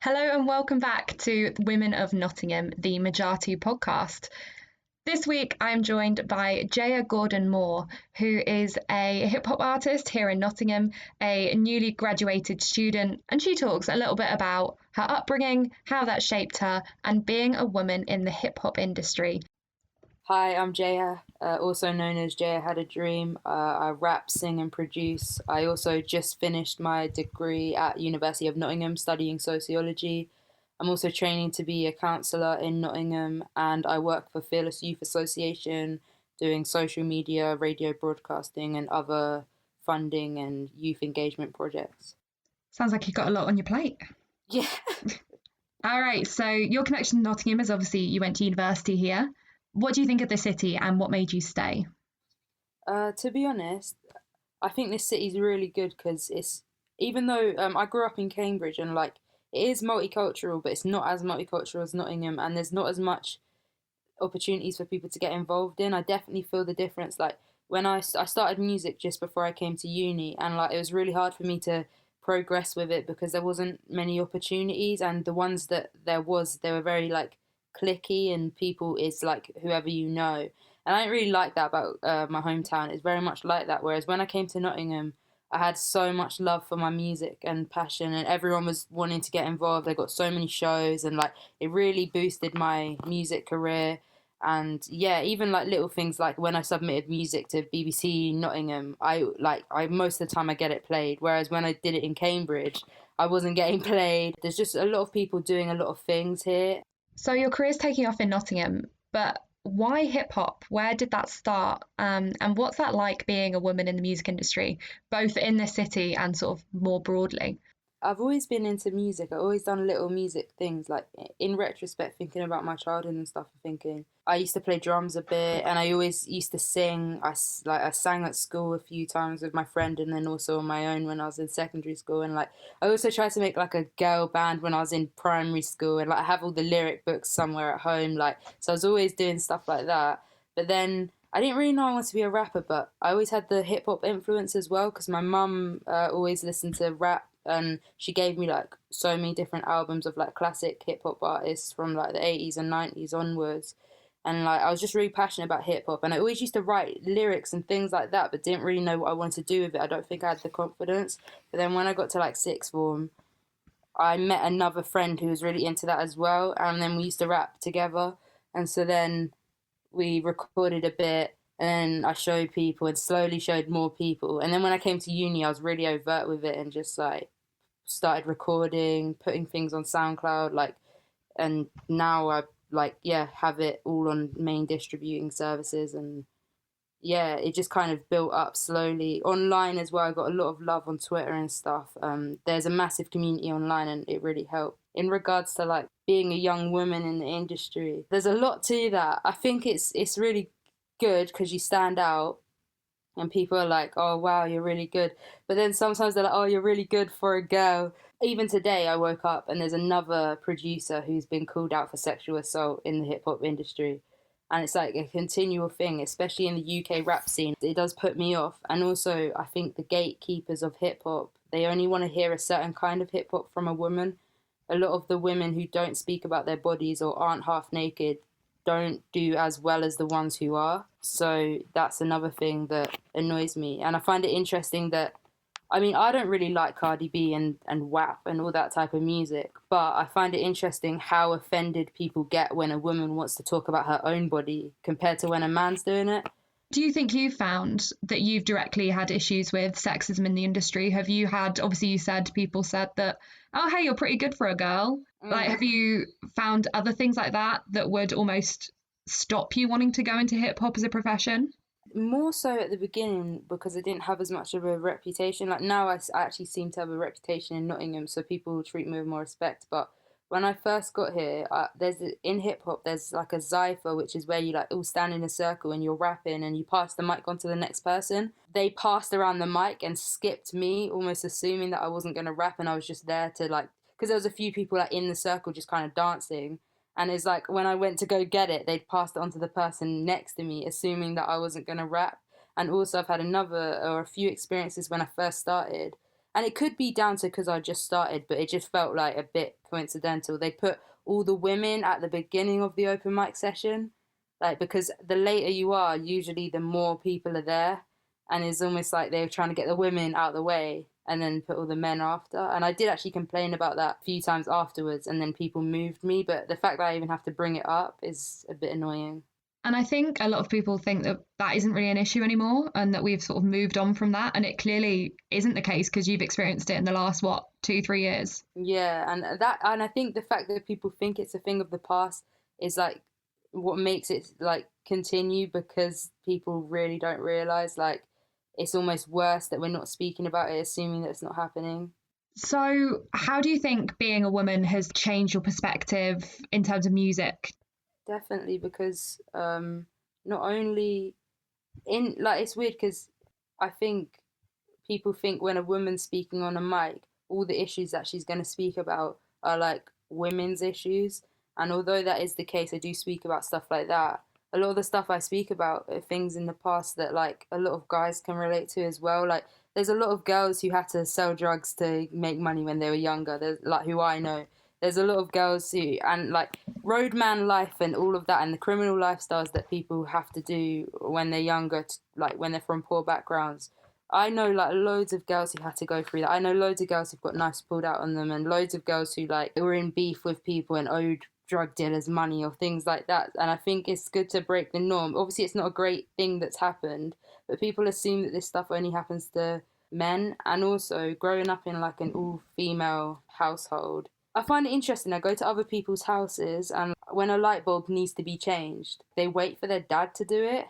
Hello and welcome back to Women of Nottingham, the Majatu podcast. This week I'm joined by Jaya Gordon-Moore, who is a hip hop artist here in Nottingham, a newly graduated student, and she talks a little bit about her upbringing, how that shaped her, and being a woman in the hip hop industry. Hi, I'm Jaya, also known as Jayahadadream. I rap, sing, and produce. I also just finished my degree at University of Nottingham studying sociology. I'm also training to be a counsellor in Nottingham, and I work for Fearless Youth Association, doing social media, radio broadcasting, and other funding and youth engagement projects. Sounds like you've got a lot on your plate. Yeah. All right, so your connection to Nottingham is obviously you went to university here. What do you think of the city and what made you stay? To be honest, I think this city's really good because even though I grew up in Cambridge and like it is multicultural, but it's not as multicultural as Nottingham, and there's not as much opportunities for people to get involved in. I definitely feel the difference. Like when I started music just before I came to uni, and like it was really hard for me to progress with it because there wasn't many opportunities, and the ones that they were very like clicky, and people is like whoever you know. And I didn't really like that about my hometown. It's very much like that. Whereas when I came to Nottingham, I had so much love for my music and passion, and everyone was wanting to get involved. I got so many shows, and like it really boosted my music career. And yeah, even like little things like when I submitted music to BBC Nottingham, I most of the time I get it played. Whereas when I did it in Cambridge, I wasn't getting played. There's just a lot of people doing a lot of things here. So your career's taking off in Nottingham, but why hip hop? Where did that start? And what's that like being a woman in the music industry, both in the city and sort of more broadly? I've always been into music. I've always done little music things. Like in retrospect, thinking about my childhood and stuff, I'm thinking I used to play drums a bit, and I always used to sing. I sang at school a few times with my friend, and then also on my own when I was in secondary school. And like I also tried to make like a girl band when I was in primary school, and like I have all the lyric books somewhere at home. Like so, I was always doing stuff like that. But then I didn't really know I wanted to be a rapper, but I always had the hip hop influence as well because my mum always listened to rap, and she gave me like so many different albums of like classic hip hop artists from like the 80s and 90s onwards. And like I was just really passionate about hip hop, and I always used to write lyrics and things like that, but didn't really know what I wanted to do with it. I don't think I had the confidence. But then when I got to like sixth form, I met another friend who was really into that as well, and then we used to rap together. And so then we recorded a bit, and I showed people and slowly showed more people. And then when I came to uni, I was really overt with it and just like started recording, putting things on SoundCloud, like, and now I like yeah have it all on main distributing services, and yeah, it just kind of built up slowly online as well. I got a lot of love on Twitter and stuff. There's a massive community online, and it really helped. In regards to like being a young woman in the industry, there's a lot to that. I think it's really good because you stand out, and people are like, "Oh wow, you're really good." But then sometimes they're like, "Oh, you're really good for a girl." Even today, I woke up and there's another producer who's been called out for sexual assault in the hip hop industry. And it's like a continual thing, especially in the UK rap scene. It does put me off. And also, I think the gatekeepers of hip hop, they only want to hear a certain kind of hip hop from a woman. A lot of the women who don't speak about their bodies or aren't half naked don't do as well as the ones who are. So that's another thing that annoys me. And I find it interesting that, I mean, I don't really like Cardi B and WAP and all that type of music, but I find it interesting how offended people get when a woman wants to talk about her own body compared to when a man's doing it. Do you think you've found that you've directly had issues with sexism in the industry? Have you had, obviously you said people said that, oh, hey, you're pretty good for a girl. Like, have you found other things like that that would almost stop you wanting to go into hip hop as a profession? More so at the beginning because I didn't have as much of a reputation. Like now I actually seem to have a reputation in Nottingham, so people treat me with more respect. But when I first got here, in hip hop there's like a cypher, which is where you like all stand in a circle and you're rapping and you pass the mic on to the next person. They passed around the mic and skipped me, almost assuming that I wasn't going to rap, and I was just there to like, because there was a few people like in the circle just kind of dancing. And it's like when I went to go get it, they'd passed it on to the person next to me, assuming that I wasn't going to rap. And also I've had a few experiences when I first started. And it could be down to because I just started, but it just felt like a bit coincidental. They put all the women at the beginning of the open mic session, like, because the later you are, usually the more people are there, and it's almost like they're trying to get the women out of the way and then put all the men after. And I did actually complain about that a few times afterwards, and then people moved me, but the fact that I even have to bring it up is a bit annoying. And I think a lot of people think that that isn't really an issue anymore and that we've sort of moved on from that. And it clearly isn't the case because you've experienced it in the last, what, 2, 3 years? Yeah, and I think the fact that people think it's a thing of the past is like what makes it like continue, because people really don't realize like it's almost worse that we're not speaking about it, assuming that it's not happening. So, how do you think being a woman has changed your perspective in terms of music? Definitely, because not only in like it's weird because I think people think when a woman's speaking on a mic, all the issues that she's going to speak about are like women's issues. And although that is the case, I do speak about stuff like that. A lot of the stuff I speak about are things in the past that like a lot of guys can relate to as well. Like there's a lot of girls who had to sell drugs to make money when they were younger. There's like who I know. There's a lot of girls who and like roadman life and all of that and the criminal lifestyles that people have to do when they're younger, like when they're from poor backgrounds. I know like loads of girls who had to go through that. I know loads of girls who've got knives pulled out on them, and loads of girls who like were in beef with people and owed drug dealers money or things like that. And I think it's good to break the norm. Obviously, it's not a great thing that's happened, but people assume that this stuff only happens to men. And also, growing up in like an all-female household, I find it interesting. I go to other people's houses, and when a light bulb needs to be changed, they wait for their dad to do it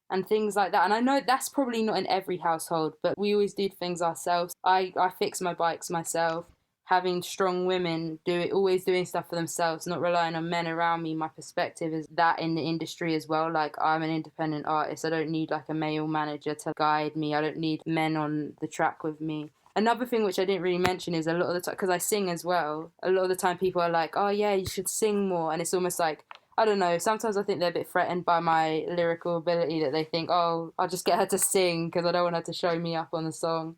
and things like that. And I know that's probably not in every household, but we always do things ourselves. I fix my bikes myself. Having strong women do it, always doing stuff for themselves, not relying on men around me. My perspective is that in the industry as well. Like I'm an independent artist. I don't need like a male manager to guide me. I don't need men on the track with me. Another thing which I didn't really mention is a lot of the time, because I sing as well, a lot of the time people are like, oh yeah, you should sing more. And it's almost like, I don't know, sometimes I think they're a bit threatened by my lyrical ability, that they think, oh, I'll just get her to sing because I don't want her to show me up on the song.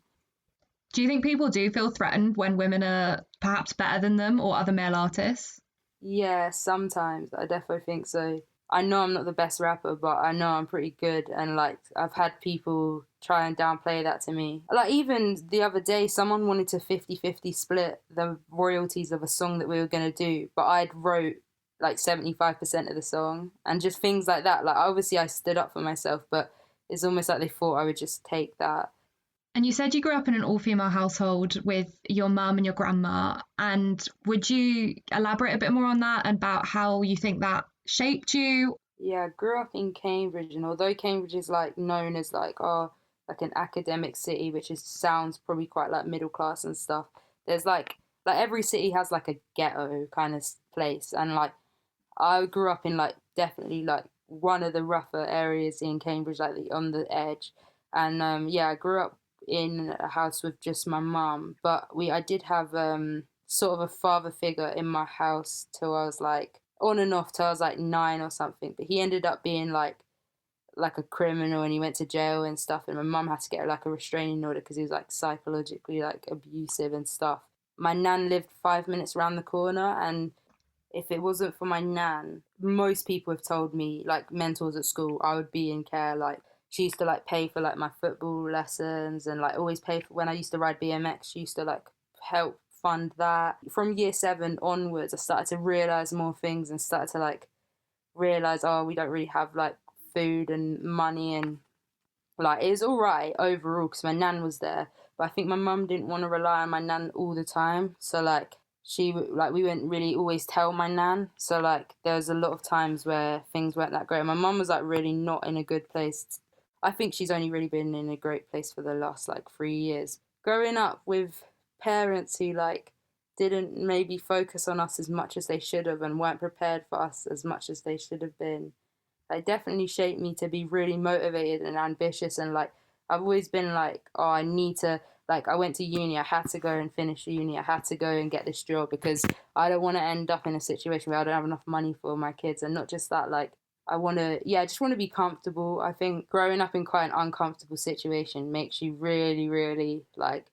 Do you think people do feel threatened when women are perhaps better than them or other male artists? Yeah, sometimes. I definitely think so. I know I'm not the best rapper, but I know I'm pretty good. And like, I've had people try and downplay that to me. Like, even the other day, someone wanted to 50-50 split the royalties of a song that we were going to do, but I'd wrote like 75% of the song and just things like that. Like, obviously, I stood up for myself, but it's almost like they thought I would just take that. And you said you grew up in an all-female household with your mum and your grandma. And would you elaborate a bit more on that and about how you think that shaped you? Yeah, I grew up in Cambridge, and although Cambridge is like known as like like an academic city, which is sounds probably quite like middle class and stuff, there's like every city has like a ghetto kind of place, and like I grew up in like definitely like one of the rougher areas in Cambridge, like on the edge, and yeah, I grew up in a house with just my mum, but we I did have sort of a father figure in my house till I was like on and off till I was like 9 or something. But he ended up being like a criminal, and he went to jail and stuff. And my mum had to get like a restraining order because he was like psychologically like abusive and stuff. My nan lived 5 minutes around the corner, and if it wasn't for my nan, most people have told me, like mentors at school, I would be in care. Like she used to like pay for like my football lessons, and like always pay for when I used to ride BMX. She used to like help fund that. From year 7 onwards, I started to realize more things and started to like realize, oh, we don't really have like food and money, and like it was all right overall because my nan was there, but I think my mum didn't want to rely on my nan all the time. So like like we wouldn't really always tell my nan. So like there was a lot of times where things weren't that great. My mum was like really not in a good place. I think she's only really been in a great place for the last like 3 years. Growing up with parents who like didn't maybe focus on us as much as they should have and weren't prepared for us as much as they should have been, like definitely shaped me to be really motivated and ambitious. And like I've always been like, oh, I need to, like I went to uni, I had to go and finish uni, I had to go and get this job because I don't want to end up in a situation where I don't have enough money for my kids. And not just that, like I want to, yeah, I just want to be comfortable. I think growing up in quite an uncomfortable situation makes you really, really like,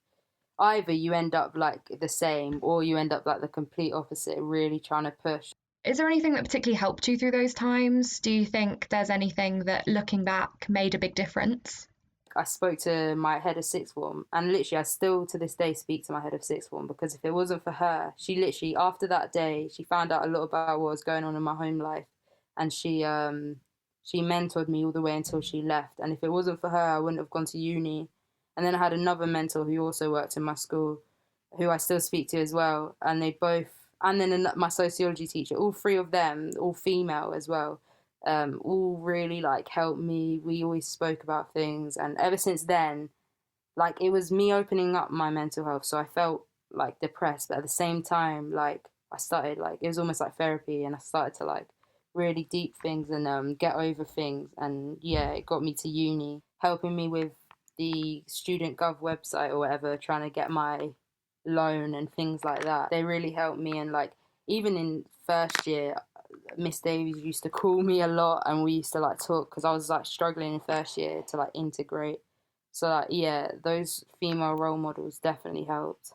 either you end up like the same or you end up like the complete opposite, really trying to push. Is there anything that particularly helped you through those times? Do you think there's anything that, looking back, made a big difference? I spoke to my head of sixth form, and literally, I still to this day speak to my head of sixth form, because if it wasn't for her, she literally, after that day, she found out a lot about what was going on in my home life, and she mentored me all the way until she left. And if it wasn't for her, I wouldn't have gone to uni. And then I had another mentor who also worked in my school, who I still speak to as well, and they both, and then my sociology teacher, all three of them, all female as well, all really like helped me. We always spoke about things, and ever since then, like it was me opening up my mental health. So I felt like depressed, but at the same time, like I started like it was almost like therapy, and I started to like really deep things and get over things. And yeah, it got me to uni, helping me with the student gov website or whatever, trying to get my loan and things like that. They really helped me, and like even in first year, Miss Davies used to call me a lot, and we used to like talk, because I was like struggling in first year to like integrate. So like yeah, those female role models definitely helped.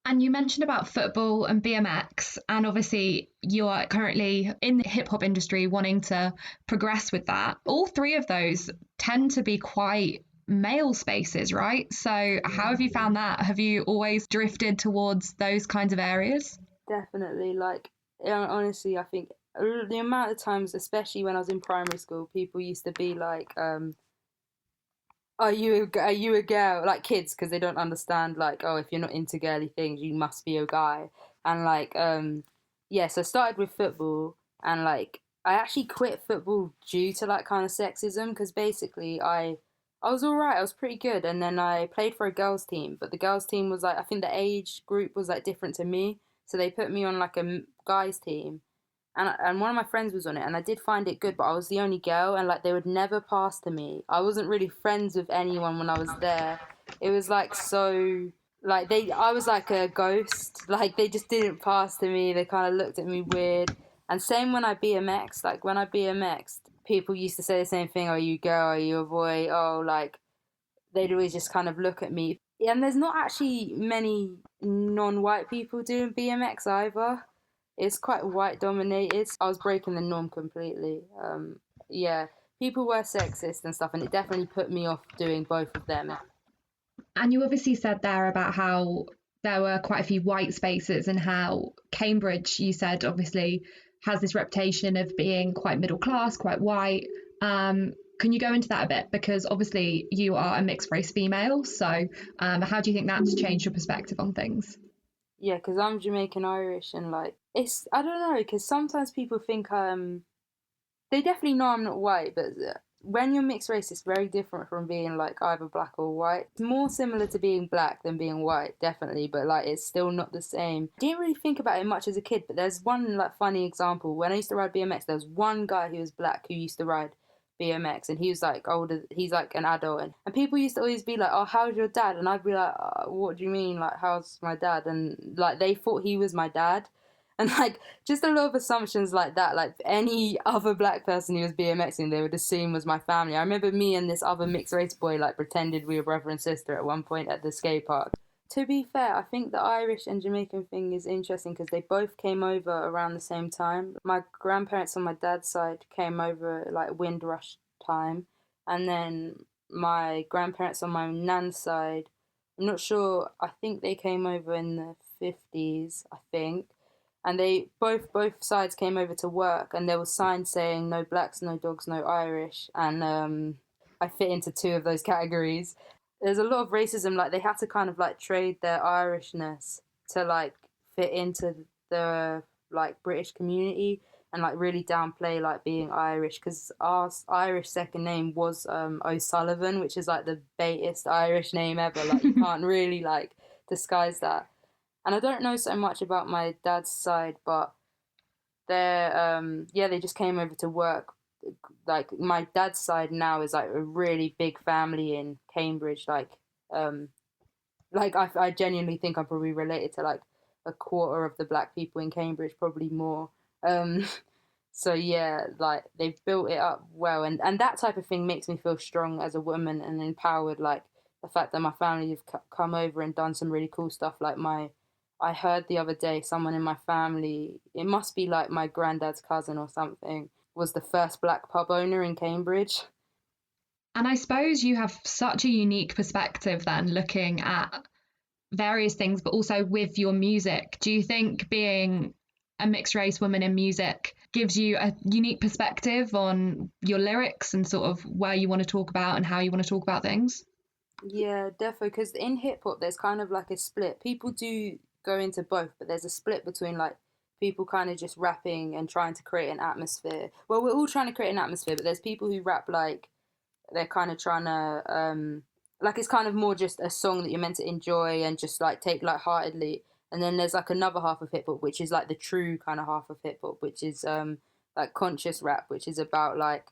And you mentioned about football and BMX, and obviously you are currently in the hip hop industry wanting to progress with that. All three of those tend to be quite male spaces, right? So, how have you found that? Have you always drifted towards those kinds of areas? Definitely, like honestly, I think the amount of times, especially when I was in primary school, people used to be like, are you a girl?" Like kids, because they don't understand like, oh, if you're not into girly things, you must be a guy. And like yeah, so I started with football, and like I actually quit football due to like kind of sexism, because basically I was all right, I was pretty good, and then I played for a girls team, but the girls team was like, I think the age group was like different to me, so they put me on like a guys team, and one of my friends was on it, and I did find it good, but I was the only girl, and like they would never pass to me. I wasn't really friends with anyone when I was there. It was like so like they I was like a ghost. Like they just didn't pass to me. They kind of looked at me weird. And same when I BMX, like when I BMXed, people used to say the same thing, "Are you a girl? Are you a boy?" Oh, like they'd always just kind of look at me. Yeah, and there's not actually many non-white people doing BMX either. It's quite white dominated. I was breaking the norm completely. Yeah, people were sexist and stuff, and it definitely put me off doing both of them. And you obviously said there about how there were quite a few white spaces, and how Cambridge, you said, obviously has this reputation of being quite middle class, quite white. Can you go into that a bit? Because obviously you are a mixed race female. So, how do you think that's changed your perspective on things? Yeah, because I'm Jamaican Irish, and like it's I don't know, because sometimes people think they definitely know I'm not white, but when you're mixed race, it's very different from being like either black or white. It's more similar to being black than being white, definitely, but like it's still not the same. I didn't really think about it much as a kid, but there's one like funny example. When I used to ride BMX, there was one guy who was black who used to ride BMX, and he was like older, he's like an adult, and people used to always be like, "Oh, how's your dad?" And I'd be like, "What do you mean, like how's my dad?" And like they thought he was my dad. And like just a lot of assumptions like that. Like any other black person who was BMXing, they would assume was my family. I remember me and this other mixed race boy like pretended we were brother and sister at one point at the skate park. To be fair, I think the Irish and Jamaican thing is interesting because they both came over around the same time. My grandparents on my dad's side came over like Windrush time, and then my grandparents on my nan's side, I'm not sure. I think they came over in the 50s. I think, and they both sides came over to work, and there was signs saying no blacks, no dogs, no Irish, and I fit into two of those categories. There's a lot of racism, like they had to kind of like trade their Irishness to like fit into the like British community, and like really downplay like being Irish, because our Irish second name was O'Sullivan, which is like the baitest Irish name ever. Like you can't really like disguise that. And I don't know so much about my dad's side, but they're yeah, they just came over to work. Like my dad's side now is like a really big family in Cambridge. Um I genuinely think I'm probably related to like a quarter of the black people in Cambridge, probably more. Um so yeah, like they've built it up well, and that type of thing makes me feel strong as a woman and empowered. Like the fact that my family have come over and done some really cool stuff. Like I heard the other day someone in my family, it must be like my granddad's cousin or something, was the first black pub owner in Cambridge. And I suppose you have such a unique perspective then looking at various things, but also with your music. Do you think being a mixed race woman in music gives you a unique perspective on your lyrics and sort of where you want to talk about and how you want to talk about things? Yeah, definitely. Because in hip hop, there's kind of like a split. People do go into both, but there's a split between like people kind of just rapping and trying to create an atmosphere. Well, we're all trying to create an atmosphere, but there's people who rap like they're kind of trying to like it's kind of more just a song that you're meant to enjoy and just like take lightheartedly. And then there's like another half of hip hop, which is like the true kind of half of hip hop, which is like conscious rap, which is about like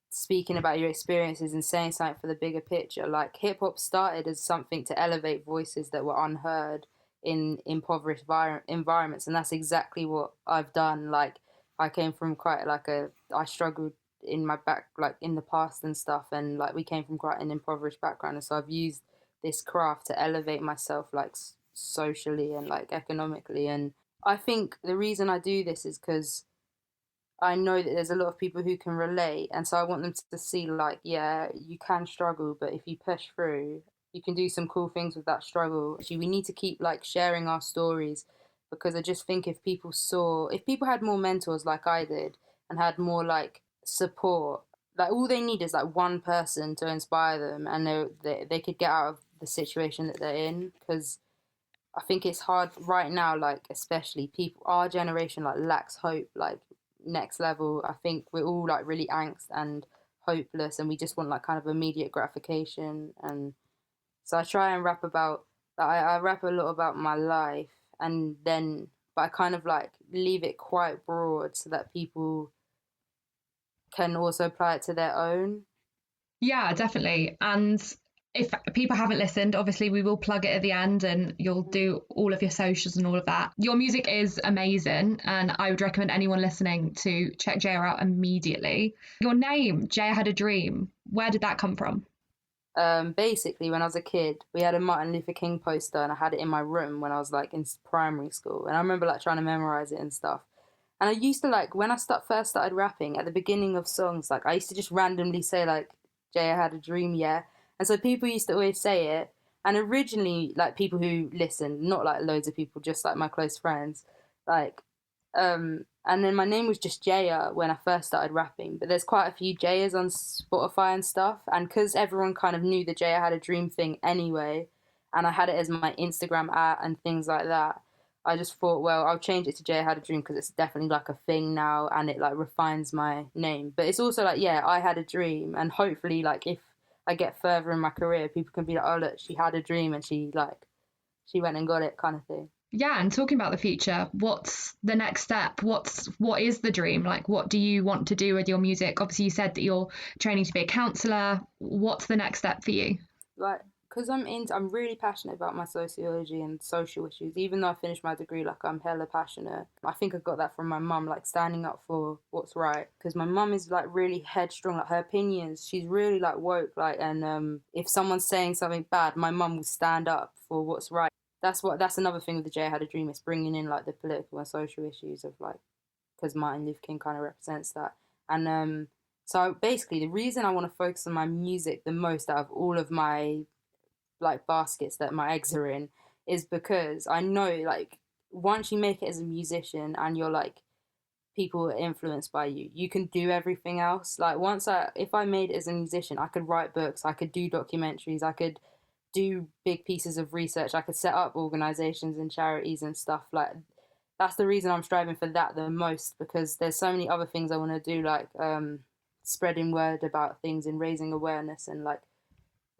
speaking about your experiences and saying something for the bigger picture. Like hip hop started as something to elevate voices that were unheard in impoverished environments, and that's exactly what I've done. Like I came from quite like I struggled in my back like in the past and stuff, and like we came from quite an impoverished background, and so I've used this craft to elevate myself like socially and like economically. And I think the reason I do this is because I know that there's a lot of people who can relate, and so I want them to see like, yeah, you can struggle, but if you push through, you can do some cool things with that struggle. Actually, we need to keep like sharing our stories, because I just think if people had more mentors like I did and had more like support, like all they need is like one person to inspire them, and they could get out of the situation that they're in. Because I think it's hard right now, like especially people, our generation like lacks hope, like next level. I think we're all like really angst and hopeless, and we just want like kind of immediate gratification. And so I try and rap about that. I rap a lot about my life, and then but I kind of like leave it quite broad so that people can also apply it to their own. Yeah, definitely. And if people haven't listened, obviously we will plug it at the end and you'll do all of your socials and all of that. Your music is amazing, and I would recommend anyone listening to check Jaya out immediately. Your name, Jaya Had a Dream, where did that come from? Basically, when I was a kid, we had a Martin Luther King poster, and I had it in my room when I was like in primary school. And I remember like trying to memorize it and stuff. And I used to like when I first started rapping at the beginning of songs, like I used to just randomly say like Jaya had a dream, yeah. And so people used to always say it. And originally, like people who listened, not like loads of people, just like my close friends, like and then my name was just Jaya when I first started rapping, but there's quite a few Jayas on Spotify and stuff. And because everyone kind of knew the Jaya Had a Dream thing anyway, and I had it as my Instagram at and things like that, I just thought, well, I'll change it to Jaya Had a Dream because it's definitely like a thing now, and it like refines my name. But it's also like, yeah, I had a dream, and hopefully, like if I get further in my career, people can be like, oh look, she had a dream and she went and got it, kind of thing. Yeah, and talking about the future, what's the next step? What is the dream? Like what do you want to do with your music? Obviously you said that you're training to be a counselor. What's the next step for you? Like because I'm really passionate about my sociology and social issues. Even though I finished my degree, like I'm hella passionate. I think I got that from my mum, like standing up for what's right. Because my mum is like really headstrong, like her opinions. She's really like woke, like, and if someone's saying something bad, my mum will stand up for what's right. That's another thing with the Jay I Had a Dream. It's bringing in like the political and social issues of like because Martin Luther King kind of represents that. And so basically, the reason I want to focus on my music the most out of all of my like baskets that my eggs are in is because I know like once you make it as a musician and you're like people are influenced by you, you can do everything else. Like if I made it as a musician, I could write books, I could do documentaries, I could do big pieces of research, I could set up organizations and charities and stuff. Like that's the reason I'm striving for that the most, because there's so many other things I want to do, like spreading word about things and raising awareness and like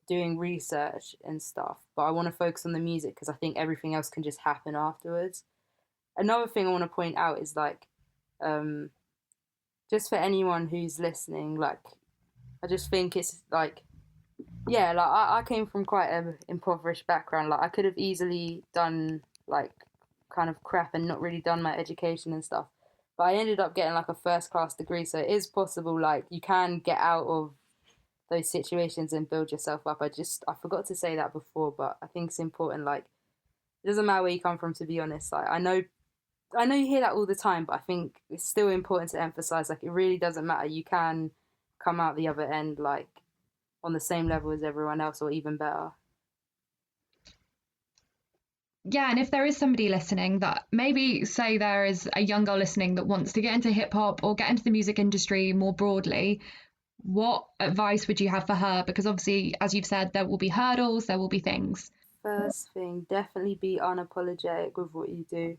doing research and stuff. But I want to focus on the music because I think everything else can just happen afterwards. Another thing I want to point out is like um just for anyone who's listening, like I just think it's like yeah, like I came from quite an impoverished background. Like I could have easily done like kind of crap and not really done my education and stuff. But I ended up getting like a first class degree, so it is possible. Like you can get out of those situations and build yourself up. I forgot to say that before, but I think it's important. Like, it doesn't matter where you come from, to be honest. Like, I know you hear that all the time, but I think it's still important to emphasize, like, it really doesn't matter. You can come out the other end, like, on the same level as everyone else, or even better. Yeah, and if there is somebody listening that maybe, say there is a young girl listening that wants to get into hip hop or get into the music industry more broadly, what advice would you have for her? Because obviously, as you've said, there will be hurdles, there will be things. First thing, definitely be unapologetic with what you do,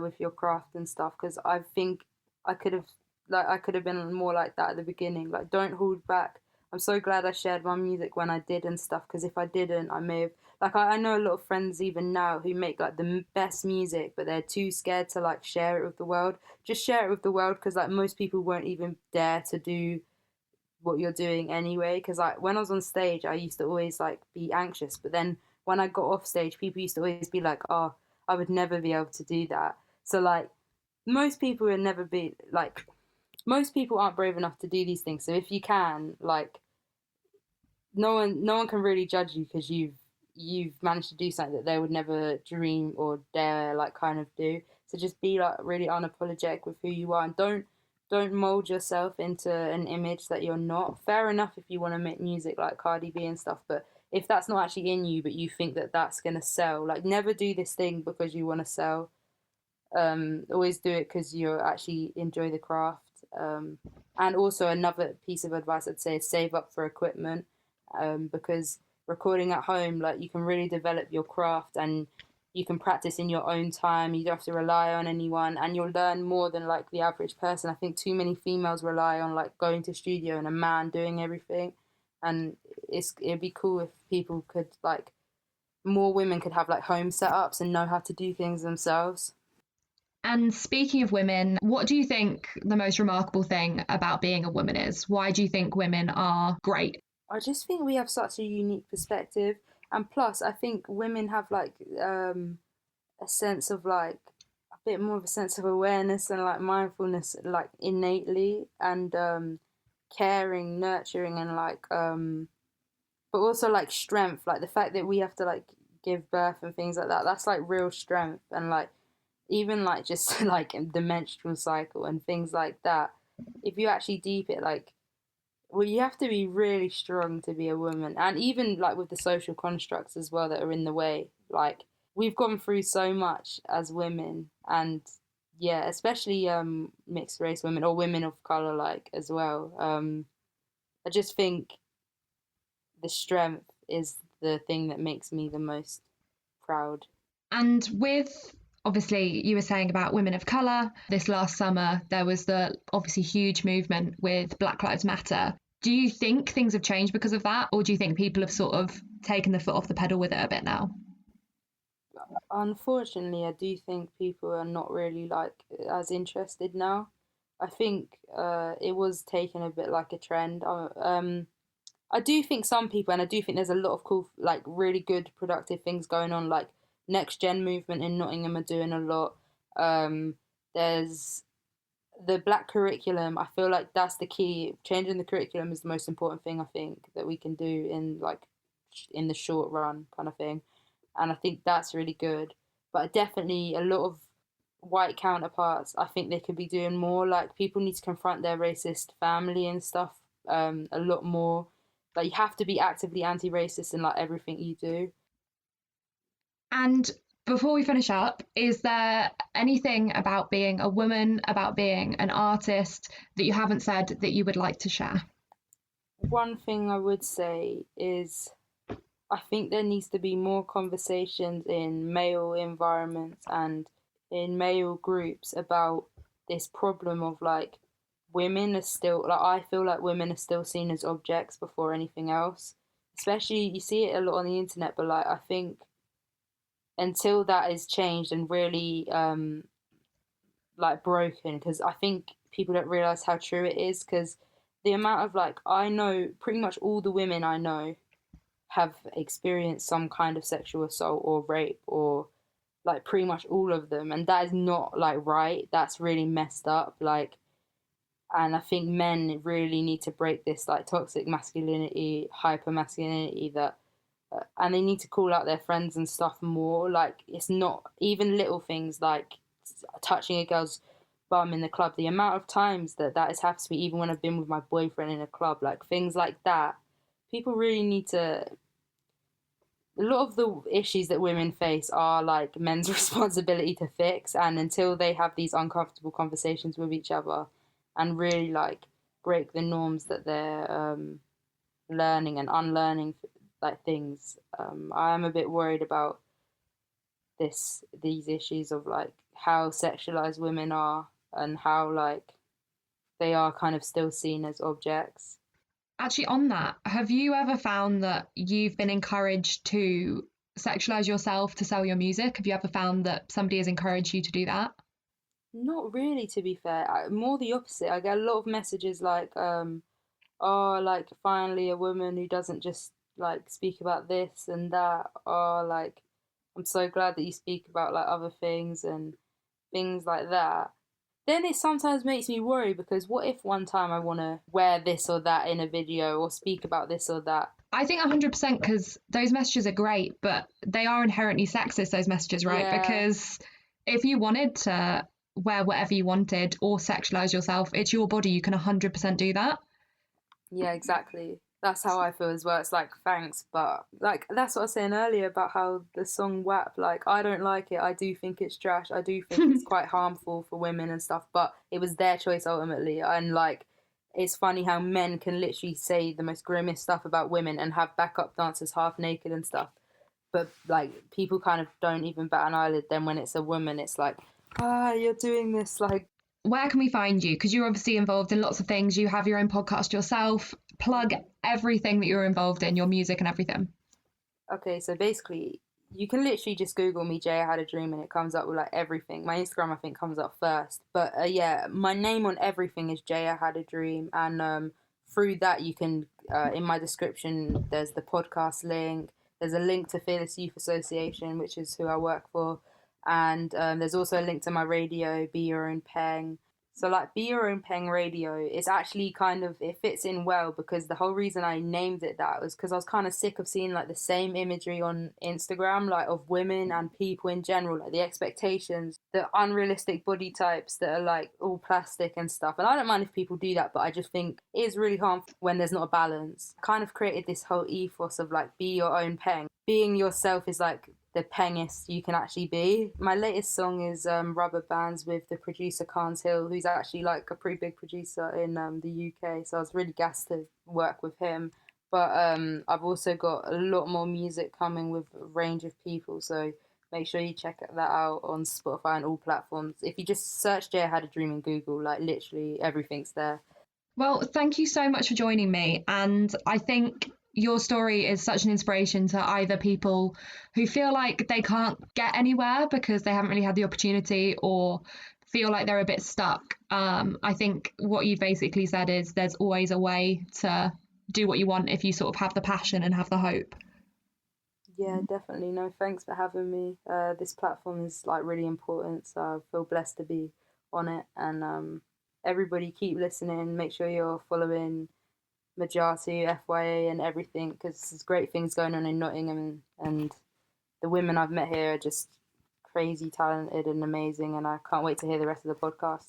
with your craft and stuff. Because I think I could have, I could have been more like that at the beginning. Like, don't hold back. I'm so glad I shared my music when I did and stuff. Because if I didn't, I may have, like, I know a lot of friends even now who make like the best music, but they're too scared to like share it with the world. Just share it with the world, because like most people won't even dare to do what you're doing anyway. Because like when I was on stage, I used to always like be anxious, but then when I got off stage, people used to always be like, "Oh, I would never be able to do that." So like most people would never be like, most people aren't brave enough to do these things. So if you can, like, no one can really judge you, because you've managed to do something that they would never dream or dare like kind of do. So just be like really unapologetic with who you are, and don't mold yourself into an image that you're not. Fair enough if you want to make music like Cardi B and stuff, but if that's not actually in you, but you think that that's gonna sell, like, never do this thing because you want to sell. Always do it because you actually enjoy the craft. And also another piece of advice I'd say is save up for equipment, because recording at home, like, you can really develop your craft, and you can practice in your own time. You don't have to rely on anyone, and you'll learn more than like the average person. I think too many females rely on like going to studio and a man doing everything, and it'd be cool if people could like, more women could have like home setups and know how to do things themselves. And speaking of women, what do you think the most remarkable thing about being a woman is? Why do you think women are great? I just think we have such a unique perspective, and plus, I think women have like a sense of like a bit more of a sense of awareness and like mindfulness, like innately, and caring, nurturing, and like but also like strength, like the fact that we have to like give birth and things like that. That's like real strength, and like even like just like the menstrual cycle and things like that. If you actually deep it, like, well, you have to be really strong to be a woman, and even like with the social constructs as well that are in the way. Like, we've gone through so much as women, and yeah, especially mixed race women or women of color, like, as well. I just think the strength is the thing that makes me the most proud. And with, obviously, you were saying about women of colour, this last summer, there was the obviously huge movement with Black Lives Matter. Do you think things have changed because of that? Or do you think people have sort of taken the foot off the pedal with it a bit now? Unfortunately, I do think people are not really like as interested now. I think it was taken a bit like a trend. I do think some people, and I do think there's a lot of cool, like, really good, productive things going on. Like, next gen movement in Nottingham are doing a lot. There's the black curriculum. I feel like that's the key. Changing the curriculum is the most important thing I think that we can do in like in the short run, kind of thing. And I think that's really good. But definitely a lot of white counterparts, I think they could be doing more. Like, people need to confront their racist family and stuff a lot more. Like, you have to be actively anti-racist in like everything you do. And before we finish up, is there anything about being a woman, about being an artist that you haven't said that you would like to share? One thing I would say is I think there needs to be more conversations in male environments and in male groups about this problem of like, women are still, like, I feel like women are still seen as objects before anything else. Especially, you see it a lot on the internet, but like, I think until that is changed and really like broken, because I think people don't realize how true it is. Because the amount of like, I know pretty much all the women I know have experienced some kind of sexual assault or rape, or like pretty much all of them, and that is not like right. That's really messed up. Like, And I think men really need to break this like toxic masculinity, hyper masculinity that, and they need to call out their friends and stuff more. Like, it's not even little things like touching a girl's bum in the club. The amount of times that has happened to me, even when I've been with my boyfriend in a club, like things like that. People really need to. A lot of the issues that women face are like men's responsibility to fix, and until they have these uncomfortable conversations with each other and really like break the norms that they're learning and unlearning like things, I am a bit worried about these issues of like how sexualized women are and how like they are kind of still seen as objects. Actually, on that, have you ever found that you've been encouraged to sexualize yourself to sell your music? Have you ever found that somebody has encouraged you to do that? Not really, to be fair. More the opposite. I get a lot of messages like, oh, like finally a woman who doesn't just like speak about this and that. Or like, I'm so glad that you speak about like other things and things like that. Then it sometimes makes me worry because what if one time I want to wear this or that in a video or speak about this or that? I think 100% because those messages are great, but they are inherently sexist, those messages, right? Yeah, Because if you wanted to wear whatever you wanted or sexualize yourself, it's your body. You can 100% do that. yeah, exactly. That's how I feel as well. It's like thanks, but like that's what I was saying earlier about how the song WAP, like I don't like it. I do think it's trash. I do think it's quite harmful for women and stuff, but it was their choice ultimately. And like it's funny how men can literally say the most grimmest stuff about women and have backup dancers half naked and stuff. But like people kind of don't even bat an eyelid. Then when it's a woman, it's like, ah, you're doing this like. Where can we find you? Because you're obviously involved in lots of things. You have your own podcast yourself. Plug everything that you're involved in, your music and everything. Okay, so basically, you can literally just Google me, Jaya Had a Dream, and it comes up with like everything. My Instagram, I think, comes up first. But yeah, my name on everything is Jaya Had a Dream. And through that, you can, in my description, there's the podcast link. There's a link to Fearless Youth Association, which is who I work for. And there's also a link to my radio, Be Your Own Peng. So like Be Your Own Peng Radio, it's actually kind of, it fits in well because the whole reason I named it that was because I was kind of sick of seeing like the same imagery on Instagram, like of women and people in general, like the expectations, the unrealistic body types that are like all plastic and stuff. And I don't mind if people do that, but I just think it is really harmful when there's not a balance. Kind of created this whole ethos of like be your own peng. Being yourself is like the pengest you can actually be. My latest song is Rubber Bands with the producer Carnes Hill, who's actually like a pretty big producer in the UK. So I was really gassed to work with him. But I've also got a lot more music coming with a range of people. So make sure you check that out on Spotify and all platforms. If you just search Jaya Had a Dream in Google, like literally everything's there. Well, thank you so much for joining me. And I think your story is such an inspiration to either people who feel like they can't get anywhere because they haven't really had the opportunity or feel like they're a bit stuck. I think what you've basically said is there's always a way to do what you want if you sort of have the passion and have the hope. Yeah, definitely. No, thanks for having me. This platform is like really important, so I feel blessed to be on it. And everybody keep listening. Make sure you're following Majatu, FYA, and everything because there's great things going on in Nottingham, and the women I've met here are just crazy talented and amazing. And I can't wait to hear the rest of the podcast.